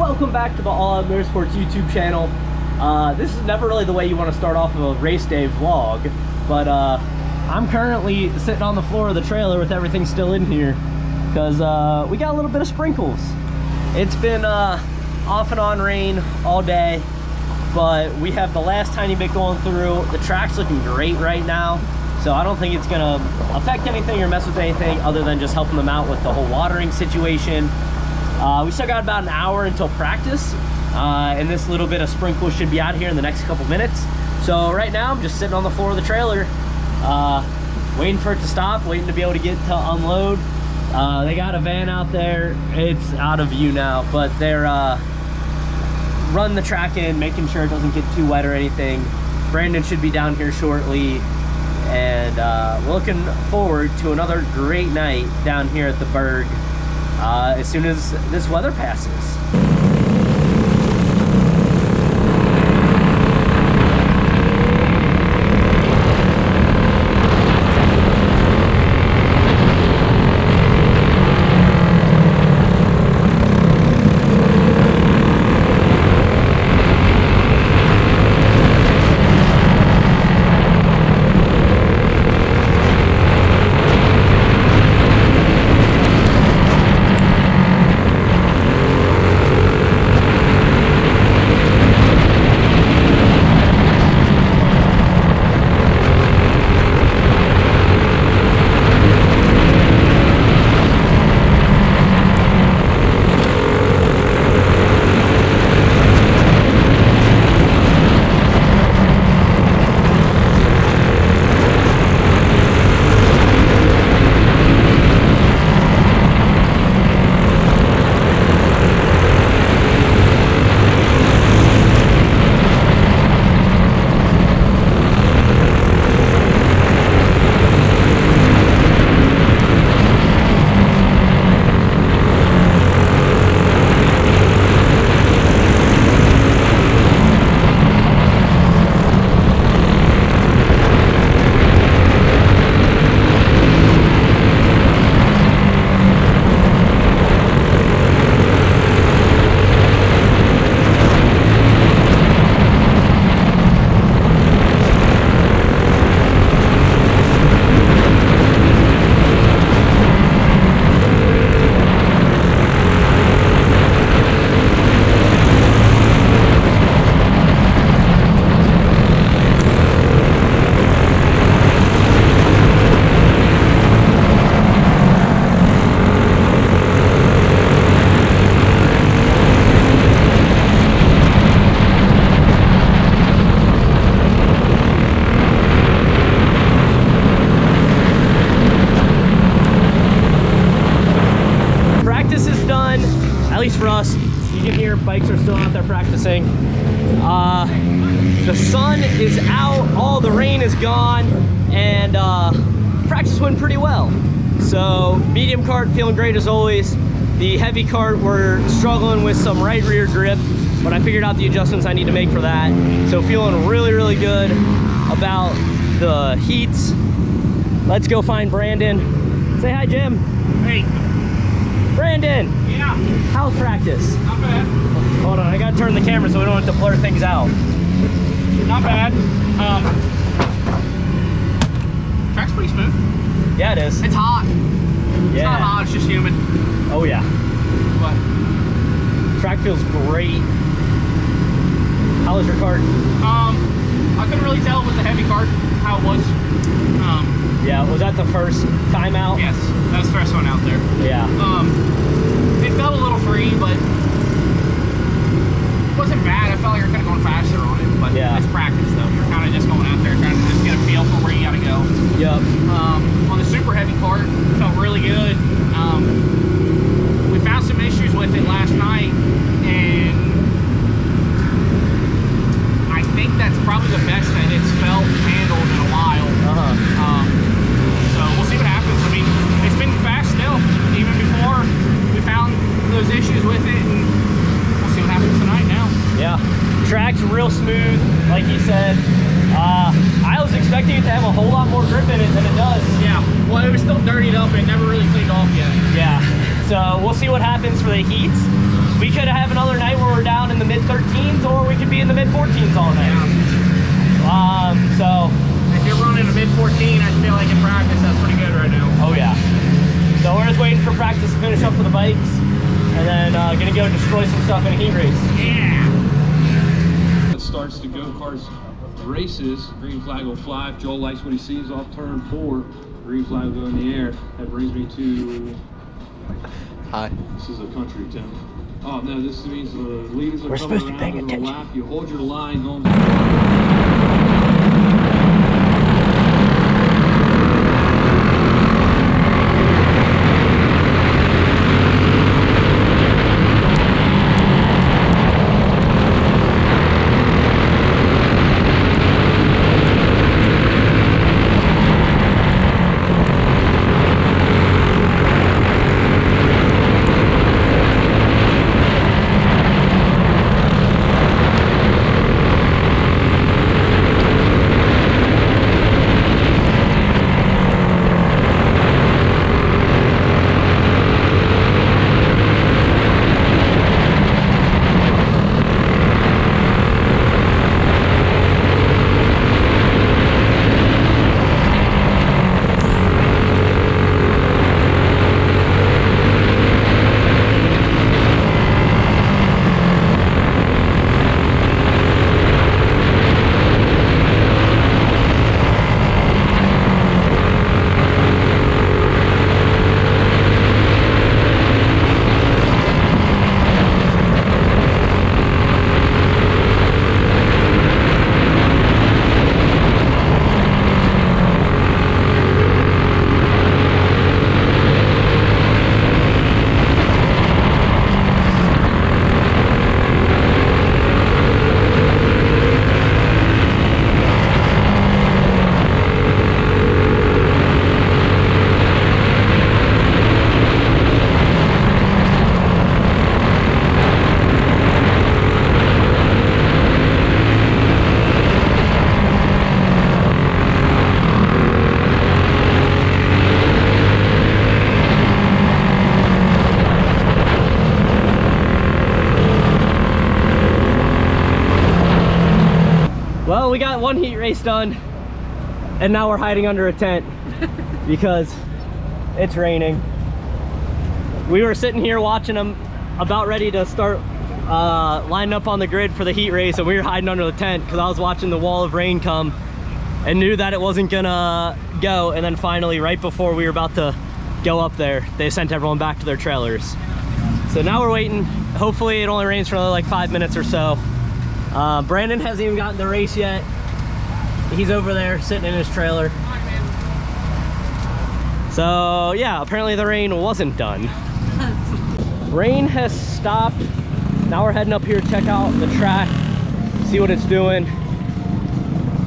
Welcome back to the All Out Motorsports YouTube channel. This is never really the way you want to start off of a race day vlog, but I'm currently sitting on the floor of the trailer with everything still in here because we got a little bit of sprinkles. It's been off and on rain all day, but we have the last tiny bit going through. The track's looking great right now, so I don't think it's gonna affect anything or mess with anything other than just helping them out with the whole watering situation. We still got about an hour until practice, and this little bit of sprinkle should be out here in the next couple minutes. So right now I'm just sitting on the floor of the trailer, waiting for it to stop, waiting to be able to get to unload. They got a van out there. It's out of view now, but they're running the track in, making sure it doesn't get too wet or anything. Brandon should be down here shortly, and we're looking forward to another great night down here at the Berg as soon as this weather passes. At least for us. You can hear bikes are still out there practicing. The sun is out, all the rain is gone, and practice went pretty well. So medium cart feeling great as always. The heavy cart, we're struggling with some right rear grip, but I figured out the adjustments I need to make for that. So feeling really, really good about the heats. Let's go find Brandon. Say hi, Jim. Hey. Brandon! Yeah? How's practice? Not bad. Hold on, I gotta turn the camera so we don't have to blur things out. Not bad. Track's pretty smooth. Yeah, it is. It's hot. Yeah. It's not hot, it's just humid. Oh yeah. But track feels great. How was your cart? I couldn't really tell with the heavy cart how it was. Yeah, was that the first time out? Yes, that was the first one out there. Yeah. It felt a little free, but it wasn't bad. I felt like you're kind of going faster on it, but yeah. It's practice though. You're kind of just going out there trying to just get a feel for where you gotta go. Yep. On the super heavy cart, it felt really good. We found some issues with it last night, and I think that's probably the best that it's felt handled in a while. So we'll see what happens. I mean, it's been fast still, even before we found those issues with it, and we'll see what happens tonight now. Yeah, track's real smooth, like you said. I was expecting it to have a whole lot more grip in it than it does. Yeah, well, it was still dirtied up and never really cleaned off yet. Yeah, so we'll see what happens for the heats. We could have another night 14s, or we could be in the mid-14s all night. So if you're running a mid-14, I feel like in practice that's pretty good right now. Oh yeah. So we're just waiting for practice to finish up for the bikes, and then gonna go destroy some stuff in a heat race. Yeah. It starts the go-karts races. Green flag will fly. If Joel likes what he sees off turn 4, green flag will go in the air. That brings me to... Hi. This is a country, Tim. Oh no, this means the leaders are We're coming supposed to be around paying in the attention. lap. You hold your line going. Well, we got one heat race done, and now we're hiding under a tent because it's raining. We were sitting here watching them, about ready to start lining up on the grid for the heat race, and we were hiding under the tent because I was watching the wall of rain come and knew that it wasn't gonna go. And then finally, right before we were about to go up there, they sent everyone back to their trailers. So now we're waiting. Hopefully it only rains for another like 5 minutes or so. Brandon hasn't even gotten the race yet. He's over there sitting in his trailer. So yeah, apparently the rain wasn't done. Rain has stopped. Now we're heading up here to check out the track, see what it's doing.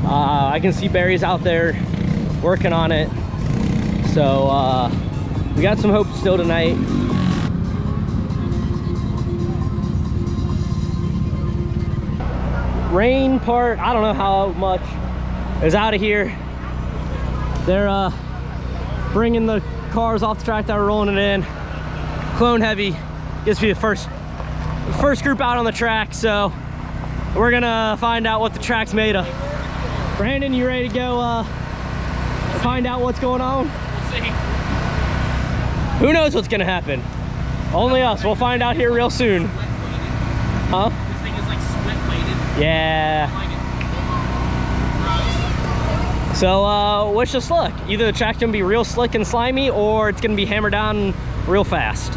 I can see Barry's out there working on it. So we got some hope still tonight. Rain part, I don't know how much is out of here. They're bringing the cars off the track that were rolling it in. Clone heavy gets to be the first group out on the track, so we're gonna find out what the track's made of. Brandon, you ready to go find out what's going on? We'll see. Who knows what's gonna happen? Only us. We'll find out here real soon. Huh? This thing is like split bladed. Yeah. I like it. So wish us luck. Either the track's gonna be real slick and slimy, or it's gonna be hammered down real fast.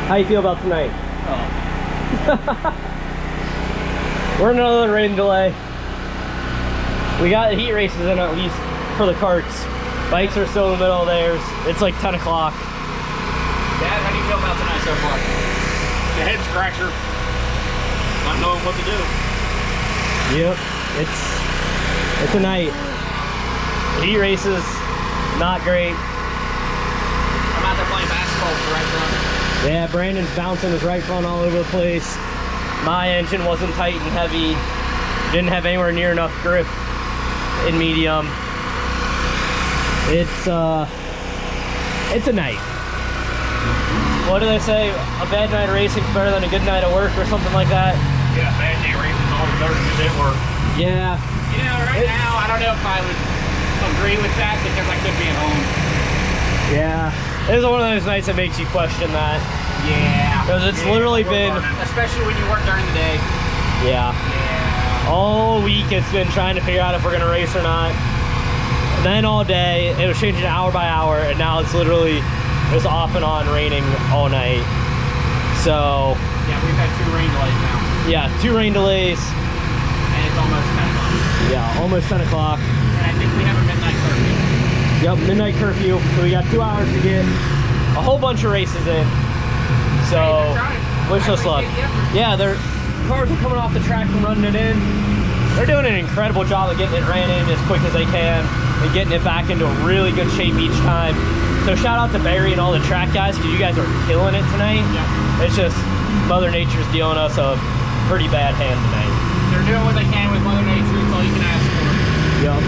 How you feel about tonight? Oh. We're in another rain delay. We got the heat races in at least for the carts. Bikes are still in the middle of theirs. It's like 10 o'clock. Dad, how do you feel about tonight so far? The head scratcher. Not knowing what to do. Yep, it's a night. Heat races, not great. I'm out there playing basketball with the right front. Yeah, Brandon's bouncing his right front all over the place. My engine wasn't tight and heavy. Didn't have anywhere near enough grip in medium. It's a night. What do they say? A bad night of racing is better than a good night of work or something like that? Yeah, bad day racing is always better than good work. Yeah. You know, right now, I don't know if I would agree with that because I could be at home. Yeah. This is one of those nights that makes you question that. Yeah. Because it's literally been... Especially when you work during the day. Yeah. Yeah. All week it's been trying to figure out if we're going to race or not. And then all day, it was changing hour by hour, and now it's literally just off and on raining all night. So... Yeah, we've had 2 rain delays now. Yeah, 2 rain delays. And it's almost 10 o'clock. Yeah, almost 10 o'clock. And I think we have a midnight curfew. Yep, midnight curfew. So we got 2 hours to get a whole bunch of races in. So, wish us luck. Yeah, cars are coming off the track and running it in. They're doing an incredible job of getting it ran in as quick as they can and getting it back into a really good shape each time. So shout out to Barry and all the track guys, because you guys are killing it tonight. Yeah. It's just Mother Nature's dealing us a pretty bad hand tonight. They're doing what they can with Mother Nature. It's all you can ask for. Yep.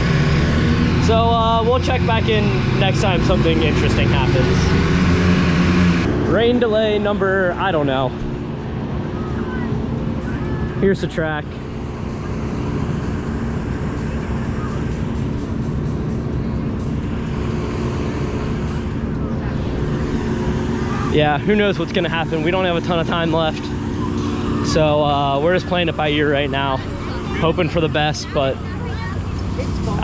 So we'll check back in next time something interesting happens. Rain delay number, I don't know. Here's the track. Yeah, who knows what's gonna happen. We don't have a ton of time left. So we're just playing it by ear right now. Hoping for the best, but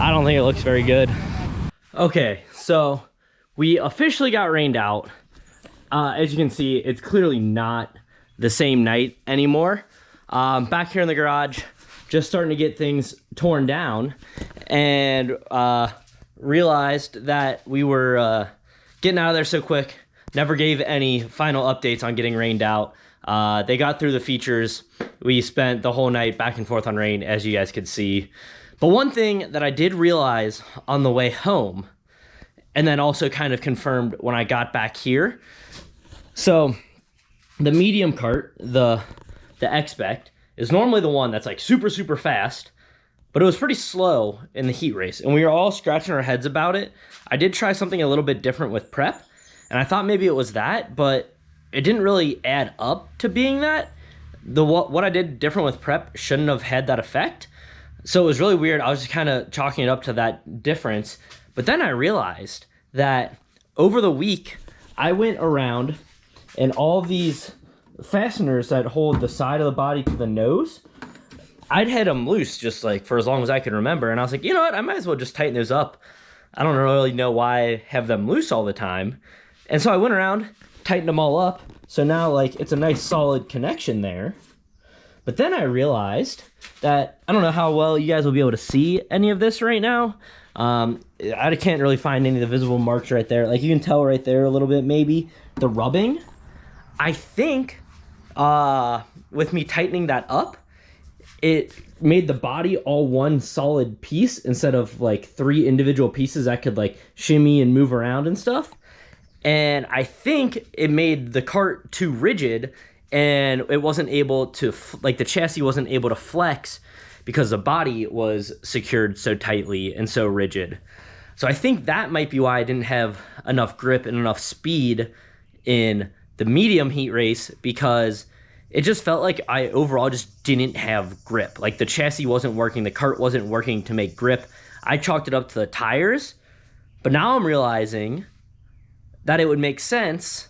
I don't think it looks very good. Okay, so we officially got rained out. As you can see, it's clearly not the same night anymore. Back here in the garage, just starting to get things torn down, and realized that we were getting out of there so quick. Never gave any final updates on getting rained out. They got through the features. We spent the whole night back and forth on rain, as you guys could see. But one thing that I did realize on the way home, and then also kind of confirmed when I got back here. So the medium cart, the Expect, is normally the one that's like super, super fast, but it was pretty slow in the heat race. And we were all scratching our heads about it. I did try something a little bit different with prep, and I thought maybe it was that, but it didn't really add up to being that. What I did different with prep shouldn't have had that effect. So it was really weird. I was just kind of chalking it up to that difference. But then I realized that over the week, I went around and all these fasteners that hold the side of the body to the nose, I'd had them loose just like for as long as I could remember. And I was like, you know what? I might as well just tighten those up. I don't really know why I have them loose all the time. And so I went around, tightened them all up. So now like it's a nice solid connection there. But then I realized that, I don't know how well you guys will be able to see any of this right now. I can't really find any of the visible marks right there. Like you can tell right there a little bit, maybe the rubbing. I think with me tightening that up, it made the body all one solid piece instead of like 3 individual pieces that could like shimmy and move around and stuff. And I think it made the cart too rigid, and it wasn't able to, like the chassis wasn't able to flex because the body was secured so tightly and so rigid. So I think that might be why I didn't have enough grip and enough speed in the medium heat race, because it just felt like I overall just didn't have grip. Like the chassis wasn't working, the cart wasn't working to make grip. I chalked it up to the tires, but now I'm realizing that it would make sense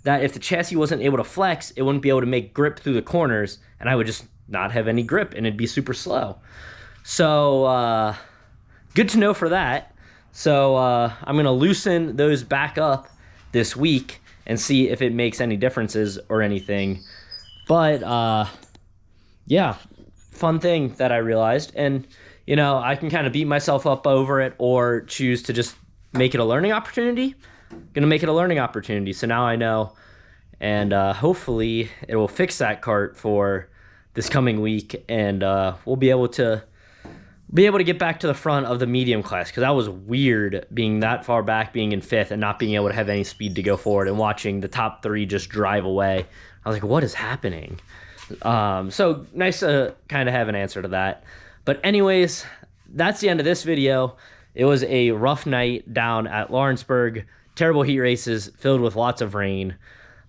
that if the chassis wasn't able to flex, it wouldn't be able to make grip through the corners, and I would just not have any grip, and it'd be super slow. So, good to know for that. So, I'm going to loosen those back up this week and see if it makes any differences or anything. But yeah, fun thing that I realized. And you know, I can kind of beat myself up over it or choose to just make it a learning opportunity. Gonna make it a learning opportunity, so now I know, and hopefully it will fix that kart for this coming week, and we'll be able to get back to the front of the medium class, because that was weird being that far back, being in 5th and not being able to have any speed to go forward, and watching the top 3 just drive away. I was like, what is happening? So nice to kind of have an answer to that. But anyways, that's the end of this video. It was a rough night down at Lawrenceburg. Terrible heat races filled with lots of rain.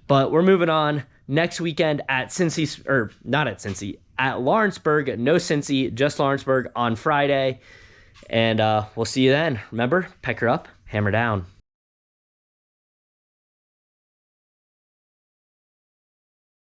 But we're moving on. Next weekend at Cincy, or not at Cincy, at Lawrenceburg. No Cincy, just Lawrenceburg on Friday. And we'll see you then. Remember, pecker up, hammer down.